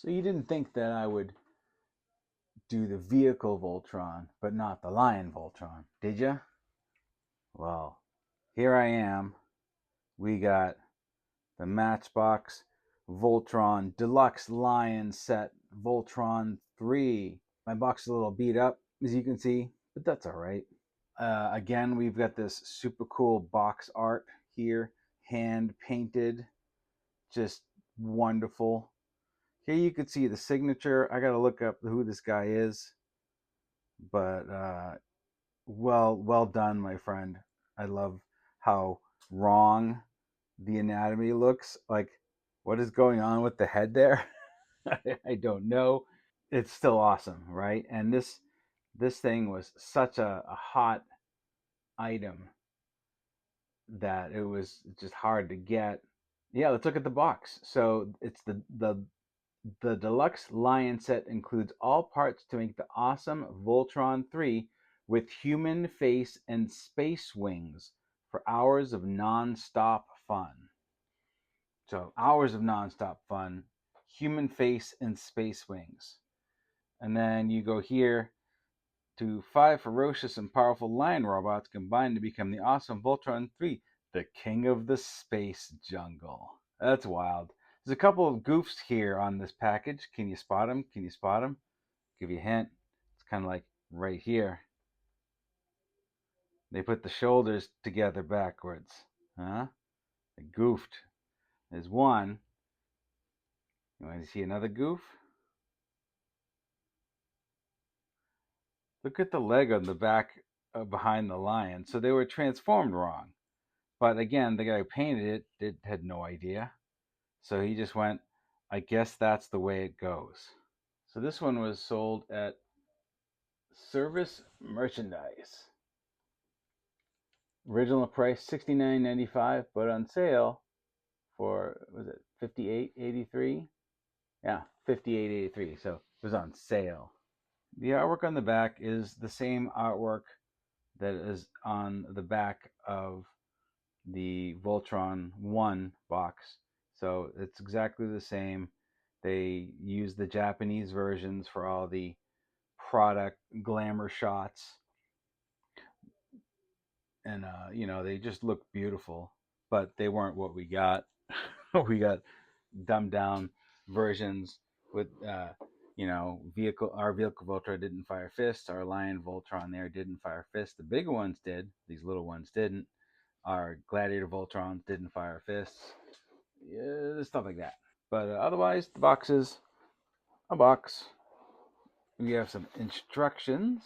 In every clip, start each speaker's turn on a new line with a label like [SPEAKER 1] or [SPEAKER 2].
[SPEAKER 1] So you didn't think that I would do the vehicle Voltron, but not the Lion Voltron, did you? Well, here I am. We got the Matchbox Voltron Deluxe Lion set Voltron 3. My box is a little beat up, as you can see, but that's all right. Again, we've got this super cool box art here, hand painted, just wonderful. Here you can see the signature. I gotta look up who this guy is, but well done, my friend. I love how wrong the anatomy looks. Like, what is going on with the head there? I don't know. It's still awesome, right? And this thing was such a hot item that it was just hard to get. Yeah, let's look at the box. So it's the deluxe Lion set includes all parts to make the awesome Voltron 3 with human face and space wings for hours of non-stop fun. So hours of non-stop fun, human face and space wings. And then you go here to 5 ferocious and powerful lion robots combined to become the awesome Voltron 3, the king of the space jungle. That's wild. There's a couple of goofs here on this package. Can you spot them? Can you spot them? Give you a hint. It's kind of like right here. They put the shoulders together backwards. Huh? They goofed. There's one. You want to see another goof? Look at the leg on the back behind the lion. So they were transformed wrong. But again, the guy who painted it had no idea. So he just went, I guess that's the way it goes. So this one was sold at Service Merchandise. Original price $69.95, but on sale for, was it $58.83? Yeah, $58.83. So it was on sale. The artwork on the back is the same artwork that is on the back of the Voltron 1 box. So it's exactly the same. They use the Japanese versions for all the product glamour shots. And, they just look beautiful, but they weren't what we got. We got dumbed down versions with, our vehicle Voltron didn't fire fists. Our Lion Voltron there didn't fire fists. The big ones did. These little ones didn't. Our Gladiator Voltrons didn't fire fists. Yeah, stuff like that. But otherwise, the box is a box. We have some instructions.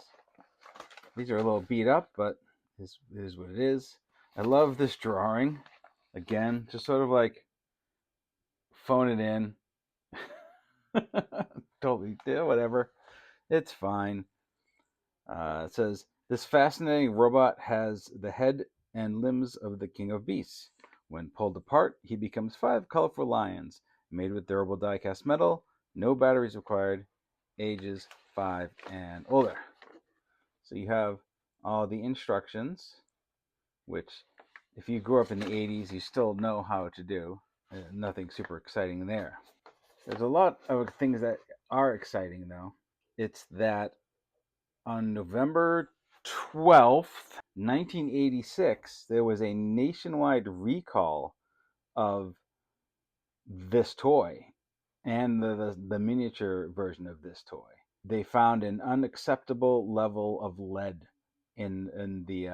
[SPEAKER 1] These are a little beat up, but it is what it is. I love this drawing. Again, just sort of like phone it in. Totally, yeah, whatever. It's fine. It says, this fascinating robot has the head and limbs of the king of beasts. When pulled apart, he becomes 5 colorful lions, made with durable die-cast metal, no batteries required, ages 5 and older. So you have all the instructions, which if you grew up in the 80s, you still know how to do. Nothing super exciting there. There's a lot of things that are exciting, though. It's that on November 12th, 1986, there was a nationwide recall of this toy and the miniature version of this toy. They found an unacceptable level of lead in the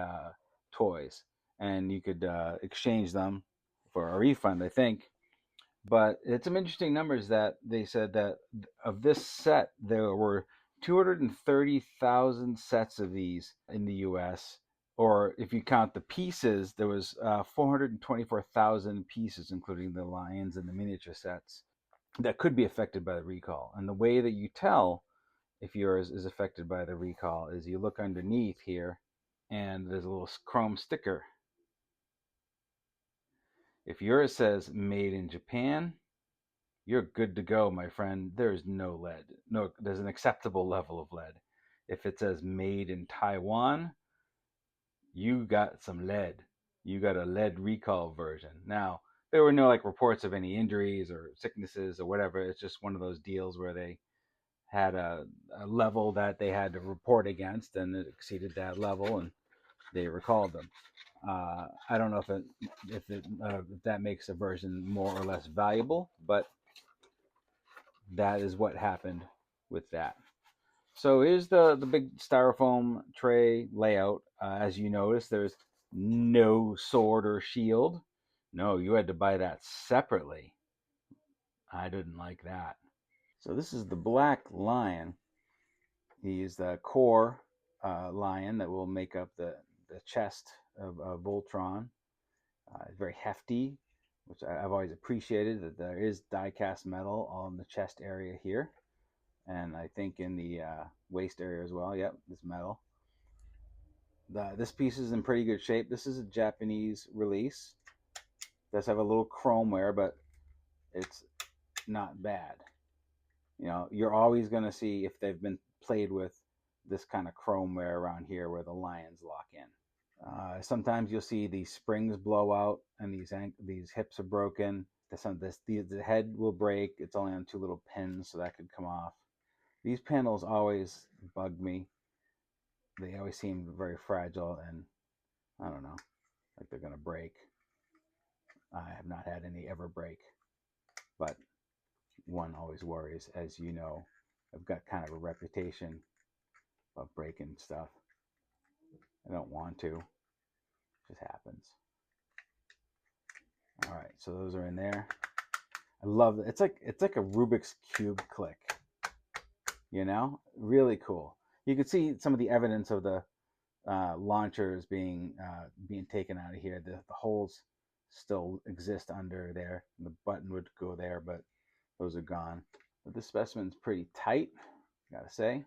[SPEAKER 1] toys, and you could exchange them for a refund, I think. But it's some interesting numbers that they said that of this set, there were 230,000 sets of these in the U.S. Or if you count the pieces, there was 424,000 pieces, including the lions and the miniature sets, that could be affected by the recall. And the way that you tell if yours is affected by the recall is you look underneath here, and there's a little chrome sticker. If yours says made in Japan, you're good to go, my friend. There's no lead. No, there's an acceptable level of lead. If it says made in Taiwan, you got some lead. You got a lead recall version. Now, there were no like reports of any injuries or sicknesses or whatever. It's just one of those deals where they had a level that they had to report against, and it exceeded that level, and they recalled them. I don't know if that makes a version more or less valuable, but that is what happened with that. So here's the big styrofoam tray layout. As you notice, there's no sword or shield. No, you had to buy that separately. I didn't like that. So this is the black lion. He's the core lion that will make up the chest of Voltron. It's very hefty, which I've always appreciated, that there is die-cast metal on the chest area here. And I think in the waist area as well. Yep, this metal. This piece is in pretty good shape. This is a Japanese release. It does have a little chrome wear, but it's not bad. You know, you're always going to see, if they've been played with, this kind of chrome wear around here where the lions lock in. Sometimes you'll see these springs blow out and these hips are broken. The head will break. It's only on two little pins, so that could come off. These panels always bug me. They always seem very fragile, and I don't know, like they're gonna break. I have not had any ever break, but one always worries. As you know, I've got kind of a reputation of breaking stuff. I don't want to. It just happens. All right, so those are in there. I love it. It's like a Rubik's Cube click. You know, really cool. You can see some of the evidence of the launchers being taken out of here. The holes still exist under there. The button would go there, but those are gone. But this specimen's pretty tight, gotta say.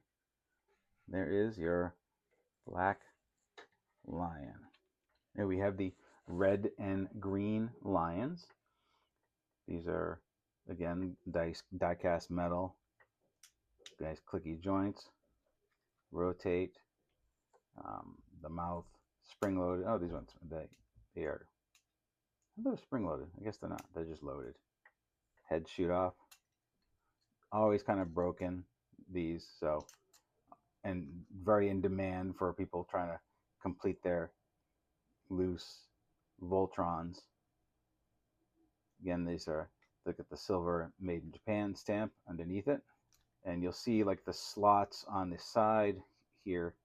[SPEAKER 1] There is your black lion. Here we have the red and green lions. These are, again, die-cast metal. Nice clicky joints. Rotate. The mouth spring-loaded. Oh, these ones, they are. I thought they were spring-loaded. I guess they're not. They're just loaded. Head shoot off. Always kind of broken, these, so, and very in demand for people trying to complete their loose Voltrons. Again, these are, look at the silver made in Japan stamp underneath it, and you'll see like the slots on the side here.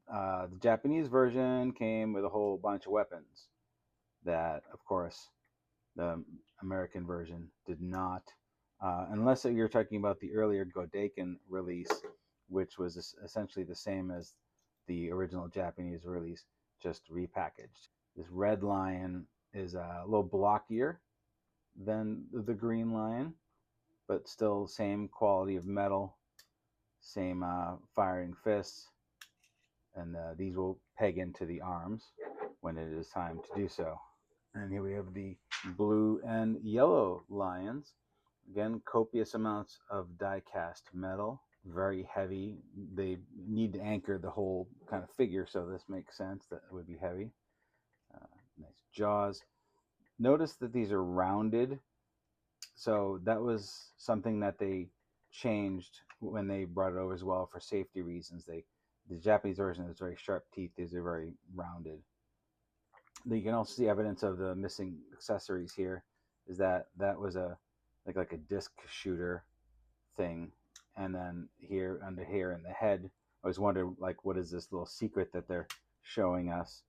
[SPEAKER 1] The Japanese version came with a whole bunch of weapons that, of course, the American version did not, unless you're talking about the earlier Godaikin release, which was essentially the same as the original Japanese release, just repackaged. This red lion is a little blockier than the green lion, but still same quality of metal, same firing fists, and these will peg into the arms when it is time to do so. And here we have the blue and yellow lions. Again, copious amounts of die-cast metal, very heavy. They need to anchor the whole kind of figure, so this makes sense that it would be heavy. Nice jaws. Notice that these are rounded, so that was something that they changed when they brought it over as well for safety reasons. The Japanese version has very sharp teeth. These are very rounded. You can also see evidence of the missing accessories here. Is that was a like a disc shooter thing, and then here under here in the head, I was wondering like what is this little secret that they're showing us?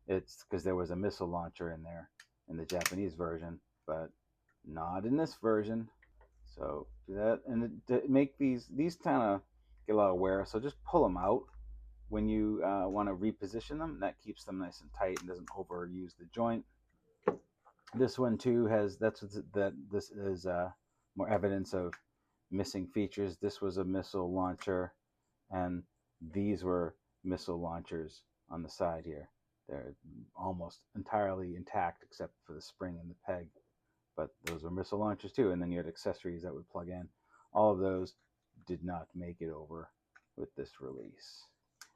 [SPEAKER 1] It's because there was a missile launcher in there in the Japanese version, but not in this version. So do that, and to make these kind of get a lot of wear. So just pull them out when you want to reposition them. That keeps them nice and tight and doesn't overuse the joint. This one too has this is more evidence of missing features. This was a missile launcher, and these were missile launchers on the side here. They're almost entirely intact except for the spring and the peg, but those were missile launchers too. And then you had accessories that would plug in. All of those did not make it over with this release.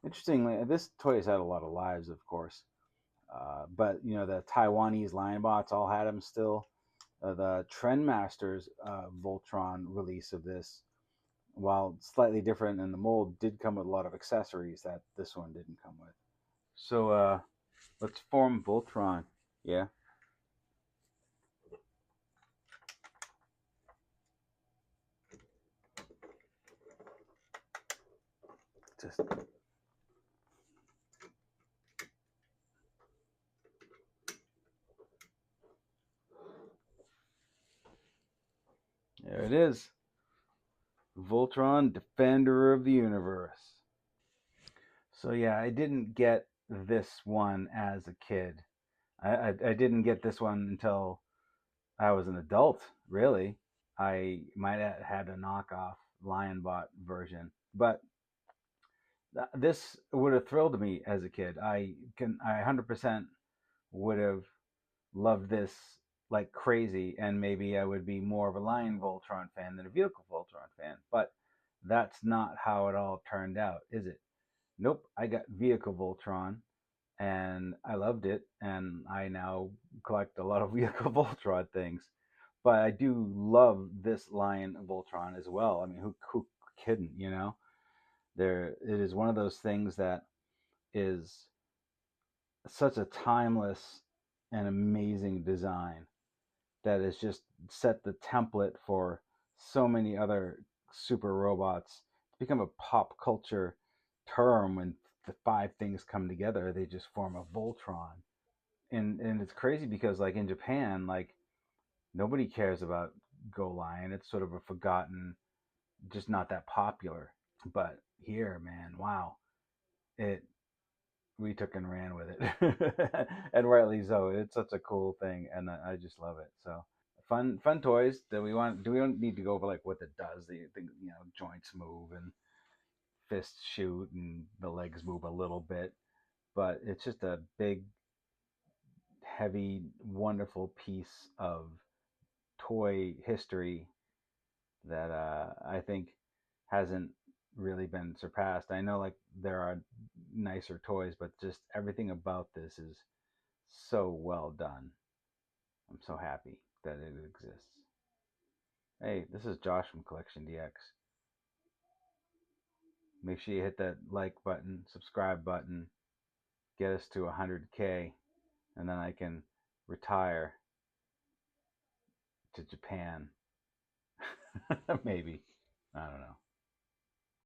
[SPEAKER 1] Interestingly, this toy has had a lot of lives, of course, but you know the Taiwanese lion bots all had them still. The Trendmasters Voltron release of this, while slightly different in the mold, did come with a lot of accessories that this one didn't come with. So let's form Voltron. Yeah. Just there it is. Voltron, Defender of the Universe. So yeah, I didn't get this one as a kid. I didn't get this one until I was an adult, really. I might have had a knockoff Lionbot version, but this would have thrilled me as a kid. I 100% would have loved this like crazy, and maybe I would be more of a Lion Voltron fan than a Vehicle Voltron fan. But that's not how it all turned out, is it? Nope, I got Vehicle Voltron, and I loved it, and I now collect a lot of Vehicle Voltron things. But I do love this Lion Voltron as well. I mean, who kidding? You know, there it is one of those things that is such a timeless and amazing design that has just set the template for so many other super robots. It's become a pop culture term. When the five things come together, they just form a Voltron. And it's crazy because like in Japan, like nobody cares about Golion. It's sort of a forgotten, just not that popular. But here, man, wow, it we took and ran with it, and rightly so. It's such a cool thing, and I just love it. So fun toys. Do we want? Do we don't need to go over like what it does? The joints move and fists shoot and the legs move a little bit, but it's just a big, heavy, wonderful piece of toy history that I think hasn't really been surpassed. I know like there are nicer toys, but just everything about this is so well done. I'm so happy that it exists. Hey, this is Josh from CollectionDX. Make sure you hit that like button, subscribe button, get us to 100K, and then I can retire to Japan. Maybe. I don't know.